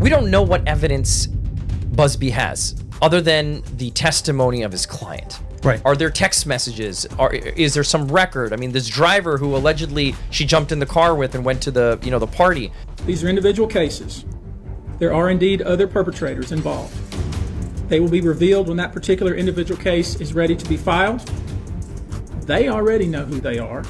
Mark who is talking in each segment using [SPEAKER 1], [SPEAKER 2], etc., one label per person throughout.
[SPEAKER 1] We don't know what evidence Busby has other than the testimony of his client.
[SPEAKER 2] Right.
[SPEAKER 1] Are there text messages? Is there some record? I mean, this driver who allegedly she jumped in the car with and went to the, the party.
[SPEAKER 3] These are individual cases. There are indeed other perpetrators involved. They will be revealed when that particular individual case is ready to be filed. They already know who they are.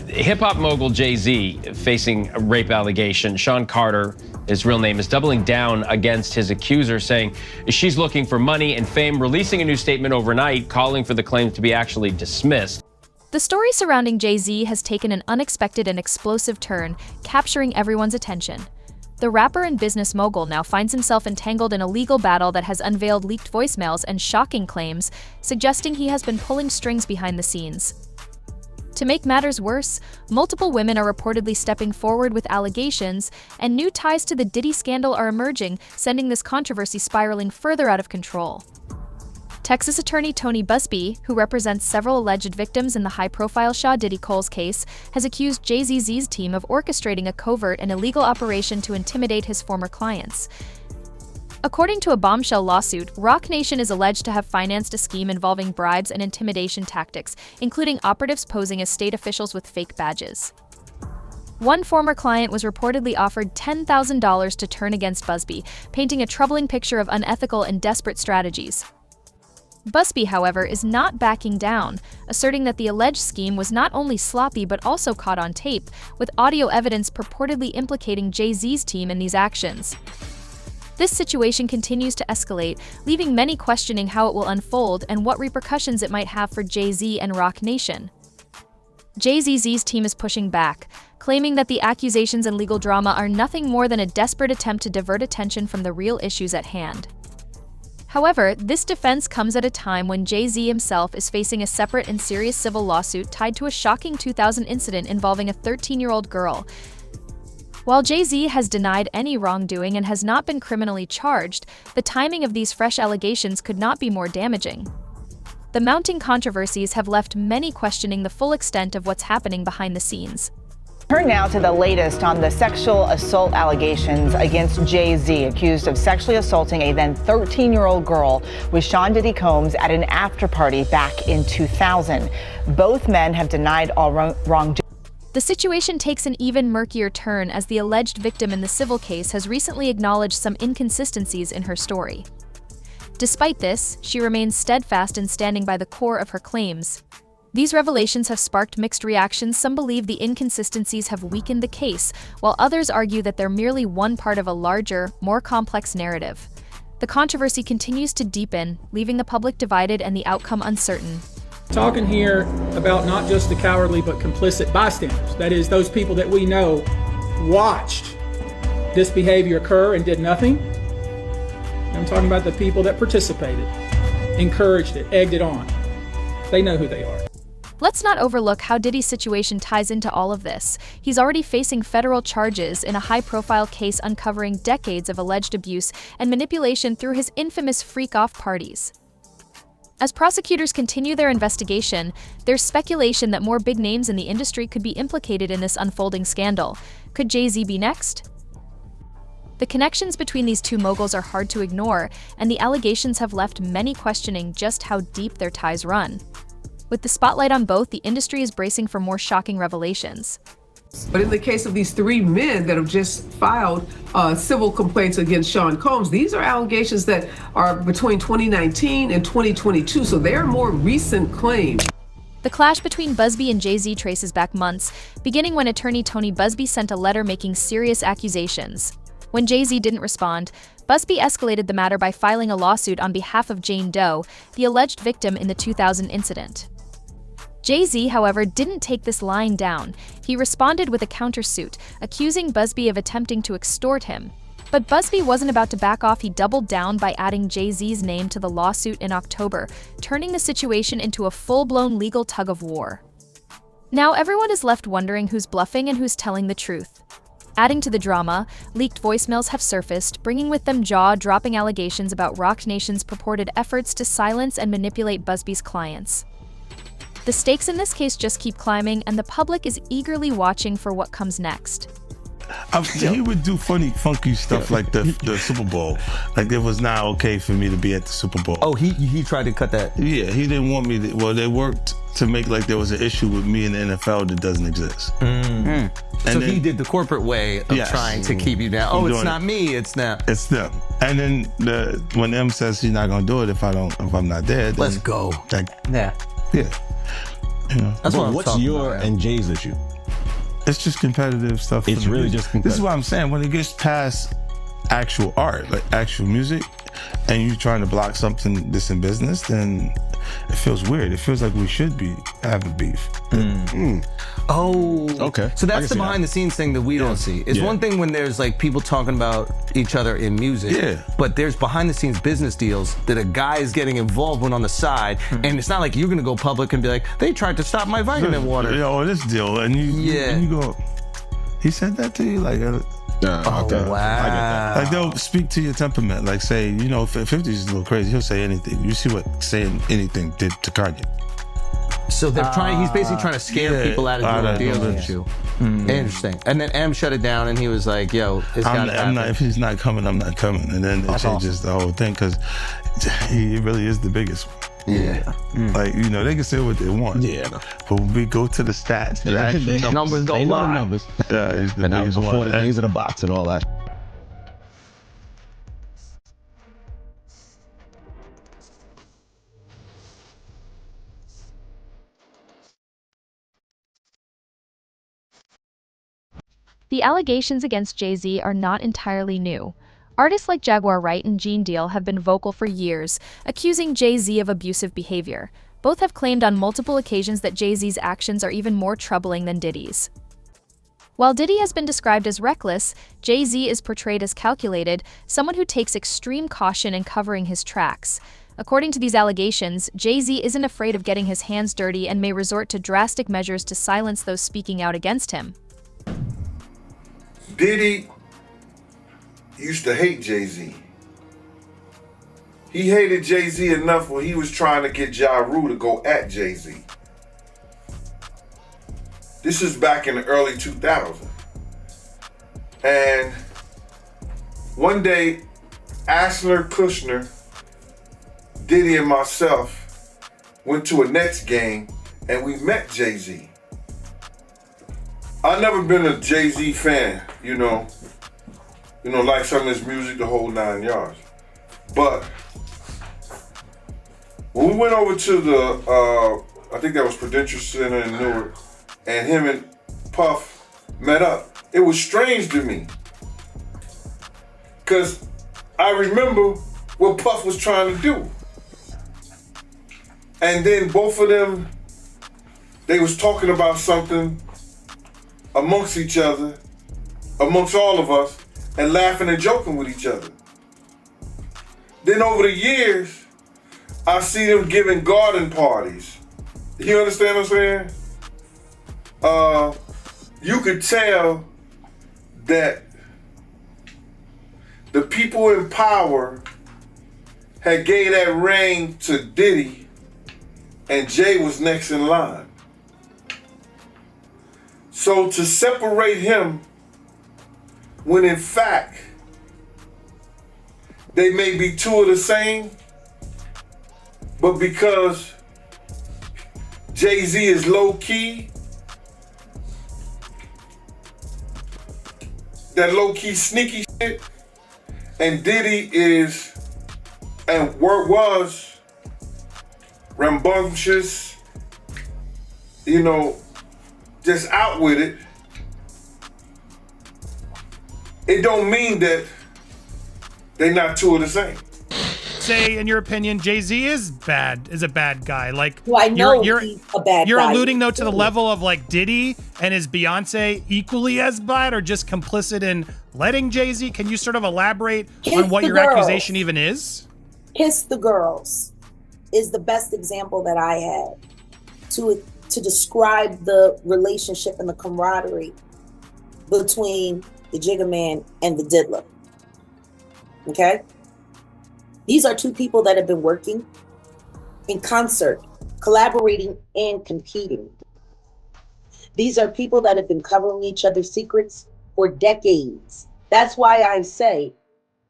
[SPEAKER 4] Hip-hop mogul Jay-Z facing a rape allegation. Sean Carter, his real name, is doubling down against his accuser, saying she's looking for money and fame, releasing a new statement overnight, calling for the claims to be actually dismissed.
[SPEAKER 5] The story surrounding Jay-Z has taken an unexpected and explosive turn, capturing everyone's attention. The rapper and business mogul now finds himself entangled in a legal battle that has unveiled leaked voicemails and shocking claims, suggesting he has been pulling strings behind the scenes. To make matters worse, multiple women are reportedly stepping forward with allegations, and new ties to the Diddy scandal are emerging, sending this controversy spiraling further out of control. Texas attorney Tony Busby, who represents several alleged victims in the high-profile Diddy Coles case, has accused Jay-Z's team of orchestrating a covert and illegal operation to intimidate his former clients. According to a bombshell lawsuit, Roc Nation is alleged to have financed a scheme involving bribes and intimidation tactics, including operatives posing as state officials with fake badges. One former client was reportedly offered $10,000 to turn against Busby, painting a troubling picture of unethical and desperate strategies. Busby, however, is not backing down, asserting that the alleged scheme was not only sloppy but also caught on tape, with audio evidence purportedly implicating Jay-Z's team in these actions. This situation continues to escalate, leaving many questioning how it will unfold and what repercussions it might have for Jay-Z and Roc Nation. Jay-Z's team is pushing back, claiming that the accusations and legal drama are nothing more than a desperate attempt to divert attention from the real issues at hand. However, this defense comes at a time when Jay-Z himself is facing a separate and serious civil lawsuit tied to a shocking 2000 incident involving a 13-year-old girl. While Jay-Z has denied any wrongdoing and has not been criminally charged, the timing of these fresh allegations could not be more damaging. The mounting controversies have left many questioning the full extent of what's happening behind the scenes.
[SPEAKER 6] Turn now to the latest on the sexual assault allegations against Jay-Z, accused of sexually assaulting a then 13-year-old girl with Sean Diddy Combs at an after-party back in 2000. Both men have denied all wrongdoing.
[SPEAKER 5] The situation takes an even murkier turn as the alleged victim in the civil case has recently acknowledged some inconsistencies in her story. Despite this, she remains steadfast in standing by the core of her claims. These revelations have sparked mixed reactions. Some believe the inconsistencies have weakened the case, while others argue that they're merely one part of a larger, more complex narrative. The controversy continues to deepen, leaving the public divided and the outcome uncertain.
[SPEAKER 3] Talking here about not just the cowardly but complicit bystanders, that is, those people that we know watched this behavior occur and did nothing. I'm talking about the people that participated, encouraged it, egged it on. They know who they are.
[SPEAKER 5] Let's not overlook how Diddy's situation ties into all of this. He's already facing federal charges in a high-profile case uncovering decades of alleged abuse and manipulation through his infamous freak-off parties. As prosecutors continue their investigation, there's speculation that more big names in the industry could be implicated in this unfolding scandal. Could Jay-Z be next? The connections between these two moguls are hard to ignore, and the allegations have left many questioning just how deep their ties run. With the spotlight on both, the industry is bracing for more shocking revelations.
[SPEAKER 7] But in the case of these three men that have just filed civil complaints against Sean Combs, these are allegations that are between 2019 and 2022, so they are more recent claims.
[SPEAKER 5] The clash between Busby and Jay-Z traces back months, beginning when attorney Tony Busby sent a letter making serious accusations. When Jay-Z didn't respond, Busby escalated the matter by filing a lawsuit on behalf of Jane Doe, the alleged victim in the 2000 incident. Jay-Z, however, didn't take this lying down. He responded with a countersuit, accusing Busby of attempting to extort him. But Busby wasn't about to back off. He doubled down by adding Jay-Z's name to the lawsuit in October, turning the situation into a full-blown legal tug-of-war. Now everyone is left wondering who's bluffing and who's telling the truth. Adding to the drama, leaked voicemails have surfaced, bringing with them jaw-dropping allegations about Roc Nation's purported efforts to silence and manipulate Busby's clients. The stakes in this case just keep climbing, and the public is eagerly watching for what comes next.
[SPEAKER 2] He would do funky stuff like the Super Bowl. Like it was not okay for me to be at the Super Bowl.
[SPEAKER 8] Oh, he tried to cut that.
[SPEAKER 2] Yeah, he didn't want me to. Well, they worked to make like there was an issue with me in the NFL that doesn't exist.
[SPEAKER 8] And so
[SPEAKER 2] then,
[SPEAKER 8] he did the corporate way of trying to keep you down. Oh, it's not me, it's them.
[SPEAKER 2] It's them. And then when M says she's not gonna do it if I'm not there, then
[SPEAKER 8] let's go.
[SPEAKER 2] Yeah. You know.
[SPEAKER 8] That's what I'm
[SPEAKER 9] what's
[SPEAKER 8] talking
[SPEAKER 9] your
[SPEAKER 8] about,
[SPEAKER 9] and Jay's issue?
[SPEAKER 2] It's just competitive stuff.
[SPEAKER 9] It's really just competitive.
[SPEAKER 2] This is what I'm saying. When it gets past actual art, like actual music, and you're trying to block something that's in business, then it feels weird. It feels like we should be having beef.
[SPEAKER 8] Oh,
[SPEAKER 9] okay.
[SPEAKER 8] So that's the behind the scenes thing that we don't see. It's one thing when there's like people talking about each other in music, but there's behind the scenes business deals that a guy is getting involved with on the side, and it's not like you're gonna go public and be like, they tried to stop my vitamin water.
[SPEAKER 2] This deal, and you go, he said that to you, like.
[SPEAKER 8] Wow.
[SPEAKER 2] Like they'll speak to your temperament. Like say, 50's is a little crazy. He'll say anything. You see what saying anything did to Kanye.
[SPEAKER 8] So they're he's basically trying to scare people out of doing deals with you. Interesting. And then M shut it down and he was like, yo, it's gotta happen.
[SPEAKER 2] If he's not coming, I'm not coming. And then it changes the whole thing because he really is the biggest one.
[SPEAKER 8] Yeah.
[SPEAKER 2] Like, they can say what they want.
[SPEAKER 9] Yeah.
[SPEAKER 2] But when we go to the stats, the
[SPEAKER 8] numbers don't lie.
[SPEAKER 9] Numbers.
[SPEAKER 2] Yeah, it's the
[SPEAKER 9] and that was
[SPEAKER 2] biggest
[SPEAKER 9] before
[SPEAKER 2] one.
[SPEAKER 9] the days of the box and all that.
[SPEAKER 5] The allegations against Jay-Z are not entirely new. Artists like Jaguar Wright and Gene Deal have been vocal for years, accusing Jay-Z of abusive behavior. Both have claimed on multiple occasions that Jay-Z's actions are even more troubling than Diddy's. While Diddy has been described as reckless, Jay-Z is portrayed as calculated, someone who takes extreme caution in covering his tracks. According to these allegations, Jay-Z isn't afraid of getting his hands dirty and may resort to drastic measures to silence those speaking out against him.
[SPEAKER 10] Diddy used to hate Jay-Z. He hated Jay-Z enough when he was trying to get Ja Rule to go at Jay-Z. This is back in the early 2000s. And one day, Asler, Kushner, Diddy, and myself went to a Nets game and we met Jay-Z. I've never been a Jay-Z fan, like some of his music, the whole 9 yards. But when we went over to the, I think that was Prudential Center in Newark, and him and Puff met up, it was strange to me. Because I remember what Puff was trying to do. And then both of them, they was talking about something amongst each other, amongst all of us, and laughing and joking with each other. Then over the years, I see them giving garden parties. You understand what I'm saying? You could tell that the people in power had gave that reign to Diddy, and Jay was next in line. So to separate him, when in fact, they may be two of the same, but because Jay-Z is low-key, that low-key sneaky shit, and Diddy is, and was, rambunctious, just out with it, it don't mean that they're not two of the same.
[SPEAKER 11] Say, in your opinion, Jay-Z is a bad guy. Like,
[SPEAKER 12] well, I know
[SPEAKER 11] you're
[SPEAKER 12] he's a bad
[SPEAKER 11] You're
[SPEAKER 12] guy.
[SPEAKER 11] alluding though to the level of like Diddy and his Beyonce equally as bad, or just complicit in letting Jay-Z? Can you sort of elaborate on what your accusation even is?
[SPEAKER 12] Kiss the Girls is the best example that I had to describe the relationship and the camaraderie between the Jigga Man and the Diddler. Okay? These are two people that have been working in concert, collaborating and competing. These are people that have been covering each other's secrets for decades. That's why I say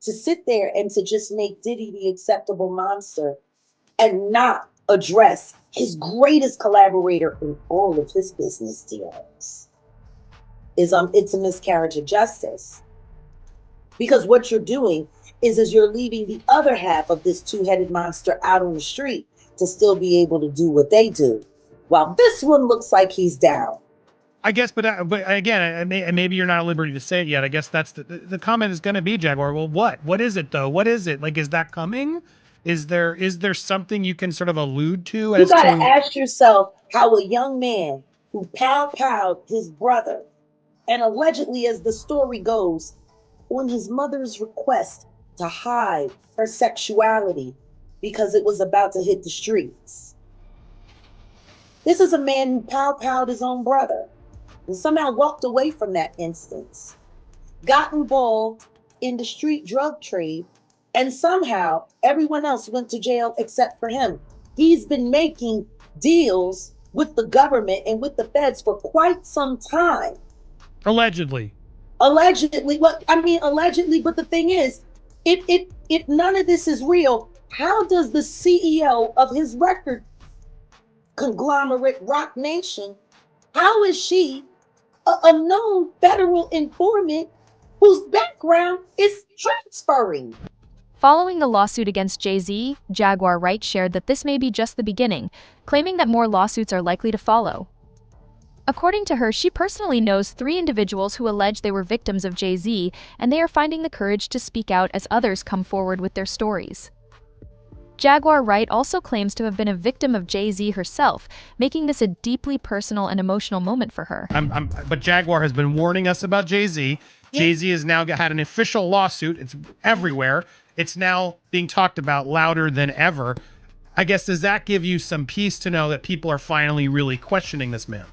[SPEAKER 12] to sit there and to just make Diddy the acceptable monster and not address his greatest collaborator in all of his business dealings is it's a miscarriage of justice. Because what you're doing is you're leaving the other half of this two-headed monster out on the street to still be able to do what they do, while this one looks like he's down.
[SPEAKER 11] I guess, but again, maybe you're not at liberty to say it yet. I guess that's the comment is going to be, Jaguar. Well, what is it though? What is it? Like, is that coming? Is there something you can sort of allude to?
[SPEAKER 12] You got to ask yourself how a young man who powed his brother, and allegedly, as the story goes, on his mother's request to hide her sexuality because it was about to hit the streets. This is a man who powed his own brother and somehow walked away from that instance, got involved in the street drug trade, and somehow everyone else went to jail except for him. He's been making deals with the government and with the feds for quite some time.
[SPEAKER 11] Allegedly.
[SPEAKER 12] Allegedly, allegedly, but the thing is, if none of this is real, how does the CEO of his record conglomerate Rock Nation, how is she a known federal informant whose background is transferring?
[SPEAKER 5] Following the lawsuit against Jay-Z, Jaguar Wright shared that this may be just the beginning, claiming that more lawsuits are likely to follow. According to her, she personally knows 3 individuals who allege they were victims of Jay-Z, and they are finding the courage to speak out as others come forward with their stories. Jaguar Wright also claims to have been a victim of Jay-Z herself, making this a deeply personal and emotional moment for her.
[SPEAKER 11] But Jaguar has been warning us about Jay-Z. Yeah. Jay-Z has now had an official lawsuit. It's everywhere. It's now being talked about louder than ever. I guess, does that give you some peace to know that people are finally really questioning this man?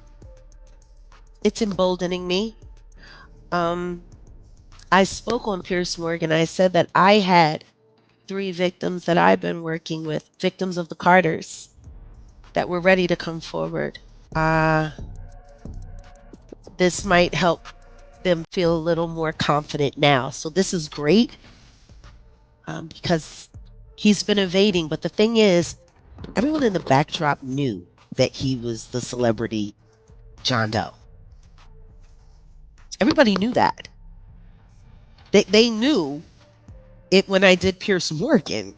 [SPEAKER 9] It's emboldening me. I spoke on Piers Morgan. I said that I had 3 victims that I've been working with, victims of the Carters, that were ready to come forward. This might help them feel a little more confident now. So this is great because he's been evading. But the thing is, everyone in the backdrop knew that he was the celebrity John Doe. Everybody knew that. They knew it when I did Piers Morgan.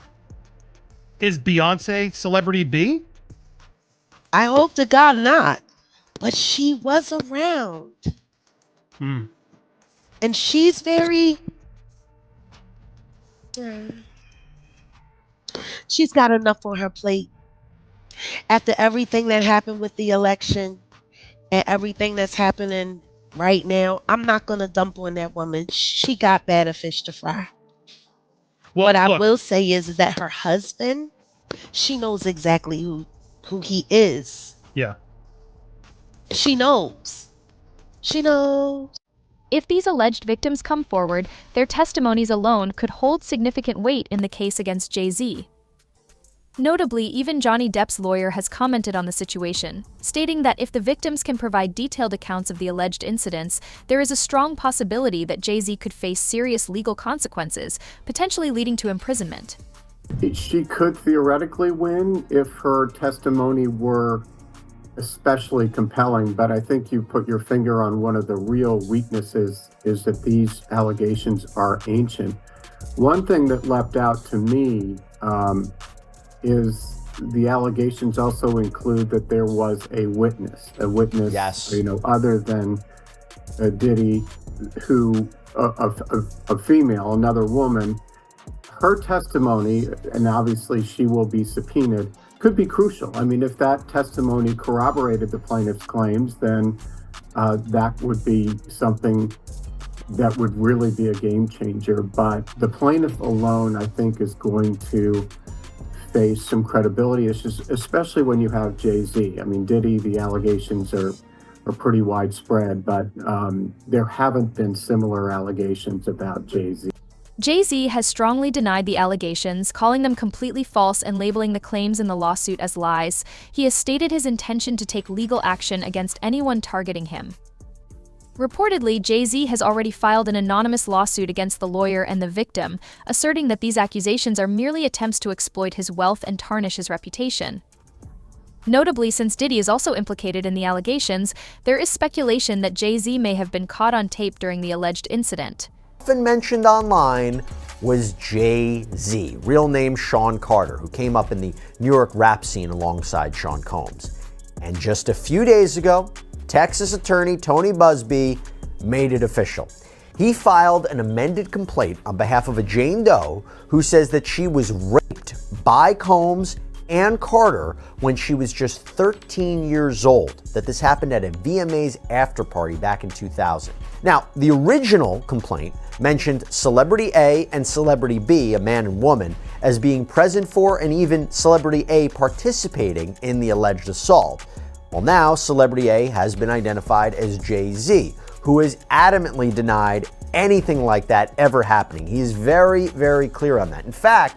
[SPEAKER 11] Is Beyonce celebrity B?
[SPEAKER 9] I hope to God not. But she was around. And she's very... She's got enough on her plate. After everything that happened with the election and everything that's happening right now, I'm not going to dump on that woman. She got better fish to fry. Well, what I will say is that her husband, she knows exactly who he is.
[SPEAKER 11] Yeah.
[SPEAKER 9] She knows. She knows.
[SPEAKER 5] If these alleged victims come forward, their testimonies alone could hold significant weight in the case against Jay-Z. Notably, even Johnny Depp's lawyer has commented on the situation, stating that if the victims can provide detailed accounts of the alleged incidents, there is a strong possibility that Jay-Z could face serious legal consequences, potentially leading to imprisonment.
[SPEAKER 13] She could theoretically win if her testimony were especially compelling, but I think you put your finger on one of the real weaknesses, is that these allegations are ancient. One thing that leapt out to me is the allegations also include that there was a witness,
[SPEAKER 1] yes,
[SPEAKER 13] other than Diddy, who a female, another woman. Her testimony, and obviously she will be subpoenaed, could be crucial. I mean, if that testimony corroborated the plaintiff's claims, then that would be something that would really be a game changer. But the plaintiff alone, I think, is going to face some credibility issues, especially when you have Jay-Z. I mean, Diddy, the allegations are pretty widespread, but there haven't been similar allegations about Jay-Z.
[SPEAKER 5] Jay-Z has strongly denied the allegations, calling them completely false and labeling the claims in the lawsuit as lies. He has stated his intention to take legal action against anyone targeting him. Reportedly, Jay-Z has already filed an anonymous lawsuit against the lawyer and the victim, asserting that these accusations are merely attempts to exploit his wealth and tarnish his reputation. Notably, since Diddy is also implicated in the allegations, there is speculation that Jay-Z may have been caught on tape during the alleged incident.
[SPEAKER 14] Often mentioned online was Jay-Z, real name Sean Carter, who came up in the New York rap scene alongside Sean Combs. And just a few days ago, Texas attorney Tony Busby made it official. He filed an amended complaint on behalf of a Jane Doe who says that she was raped by Combs and Carter when she was just 13 years old, that this happened at a VMA's after party back in 2000. Now, the original complaint mentioned Celebrity A and Celebrity B, a man and woman, as being present for and even Celebrity A participating in the alleged assault. Well, now Celebrity A has been identified as Jay-Z, who has adamantly denied anything like that ever happening. He is very, very clear on that. In fact,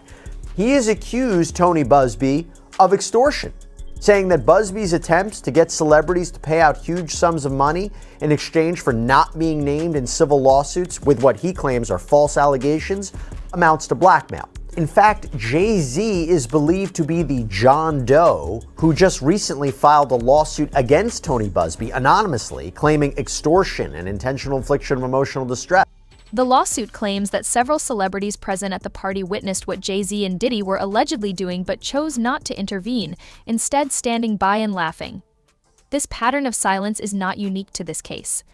[SPEAKER 14] he has accused Tony Busby of extortion, saying that Busby's attempts to get celebrities to pay out huge sums of money in exchange for not being named in civil lawsuits with what he claims are false allegations amounts to blackmail. In fact, Jay-Z is believed to be the John Doe who just recently filed a lawsuit against Tony Busby anonymously, claiming extortion and intentional infliction of emotional distress.
[SPEAKER 5] The lawsuit claims that several celebrities present at the party witnessed what Jay-Z and Diddy were allegedly doing but chose not to intervene, instead standing by and laughing. This pattern of silence is not unique to this case.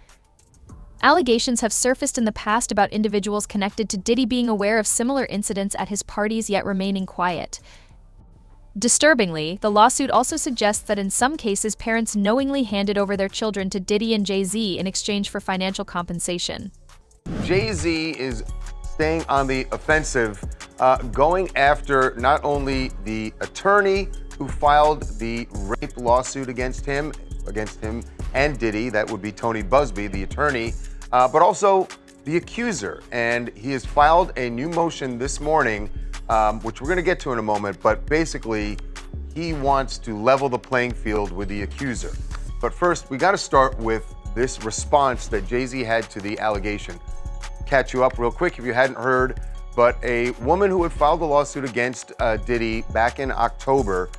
[SPEAKER 5] Allegations have surfaced in the past about individuals connected to Diddy being aware of similar incidents at his parties yet remaining quiet. Disturbingly, the lawsuit also suggests that in some cases parents knowingly handed over their children to Diddy and Jay-Z in exchange for financial compensation.
[SPEAKER 15] Jay-Z is staying on the offensive, going after not only the attorney who filed the rape lawsuit against him and Diddy, that would be Tony Busby, the attorney, but also the accuser. And he has filed a new motion this morning, which we're going to get to in a moment, but basically he wants to level the playing field with the accuser. But first, we got to start with this response that Jay-Z had to the allegation. Catch you up real quick if you hadn't heard, but a woman who had filed a lawsuit against Diddy back in October,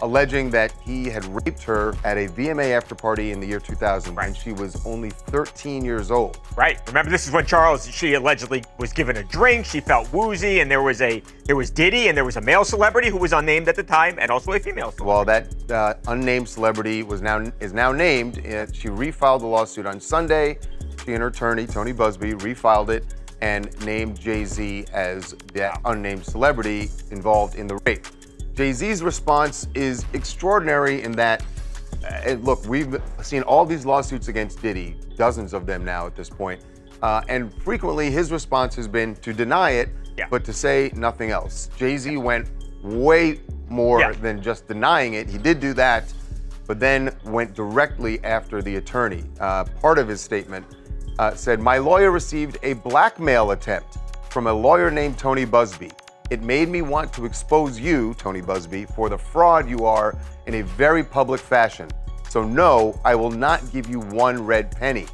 [SPEAKER 15] alleging that he had raped her at a VMA after party in the year 2000 when she was only 13 years old.
[SPEAKER 16] Right. Remember, this is when she allegedly was given a drink. She felt woozy, and there was Diddy, and there was a male celebrity who was unnamed at the time, and also a female celebrity.
[SPEAKER 15] Well, that unnamed celebrity is now named. She refiled the lawsuit on Sunday. She and her attorney, Tony Busby, refiled it and named Jay-Z as the unnamed celebrity involved in the rape. Jay-Z's response is extraordinary in that, look, we've seen all these lawsuits against Diddy, dozens of them now at this point, and frequently his response has been to deny it, but to say nothing else. Jay-Z went way more than just denying it. He did do that, but then went directly after the attorney. Part of his statement said, "My lawyer received a blackmail attempt from a lawyer named Tony Busby. It made me want to expose you, Tony Busby, for the fraud you are in a very public fashion. So no, I will not give you one red penny."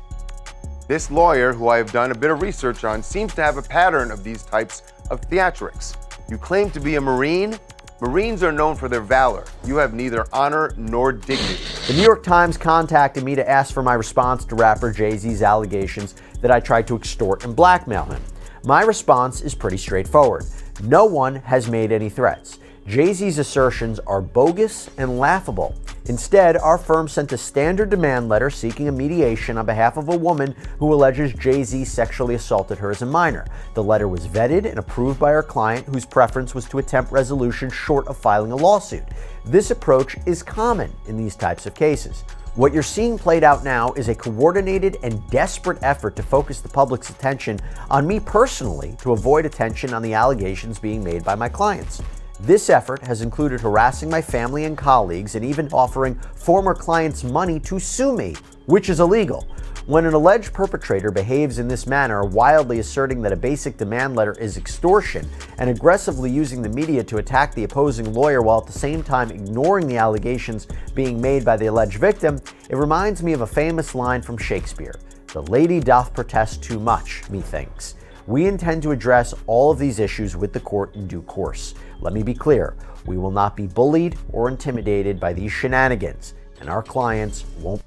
[SPEAKER 15] This lawyer, who I have done a bit of research on, seems to have a pattern of these types of theatrics. You claim to be a Marine? Marines are known for their valor. You have neither honor nor dignity.
[SPEAKER 14] The New York Times contacted me to ask for my response to rapper Jay-Z's allegations that I tried to extort and blackmail him. My response is pretty straightforward. No one has made any threats. Jay-Z's assertions are bogus and laughable. Instead, our firm sent a standard demand letter seeking a mediation on behalf of a woman who alleges Jay-Z sexually assaulted her as a minor. The letter was vetted and approved by our client, whose preference was to attempt resolution short of filing a lawsuit. This approach is common in these types of cases. What you're seeing played out now is a coordinated and desperate effort to focus the public's attention on me personally to avoid attention on the allegations being made by my clients. This effort has included harassing my family and colleagues and even offering former clients money to sue me, which is illegal. When an alleged perpetrator behaves in this manner, wildly asserting that a basic demand letter is extortion and aggressively using the media to attack the opposing lawyer while at the same time ignoring the allegations being made by the alleged victim, it reminds me of a famous line from Shakespeare. The lady doth protest too much, methinks. We intend to address all of these issues with the court in due course. Let me be clear, we will not be bullied or intimidated by these shenanigans, and our clients won't.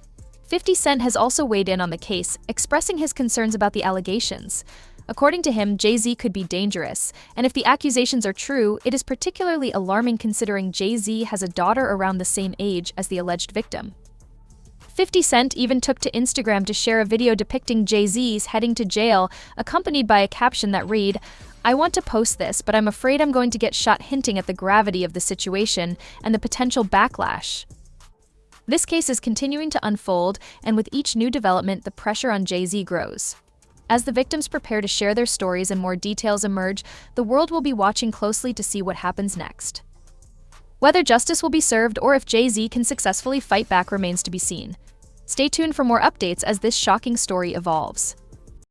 [SPEAKER 5] 50 Cent has also weighed in on the case, expressing his concerns about the allegations. According to him, Jay-Z could be dangerous, and if the accusations are true, it is particularly alarming considering Jay-Z has a daughter around the same age as the alleged victim. 50 Cent even took to Instagram to share a video depicting Jay-Z's heading to jail, accompanied by a caption that read, "I want to post this, but I'm afraid I'm going to get shot," hinting at the gravity of the situation and the potential backlash. This case is continuing to unfold, and with each new development, the pressure on Jay-Z grows. As the victims prepare to share their stories and more details emerge, the world will be watching closely to see what happens next. Whether justice will be served or if Jay-Z can successfully fight back remains to be seen. Stay tuned for more updates as this shocking story evolves.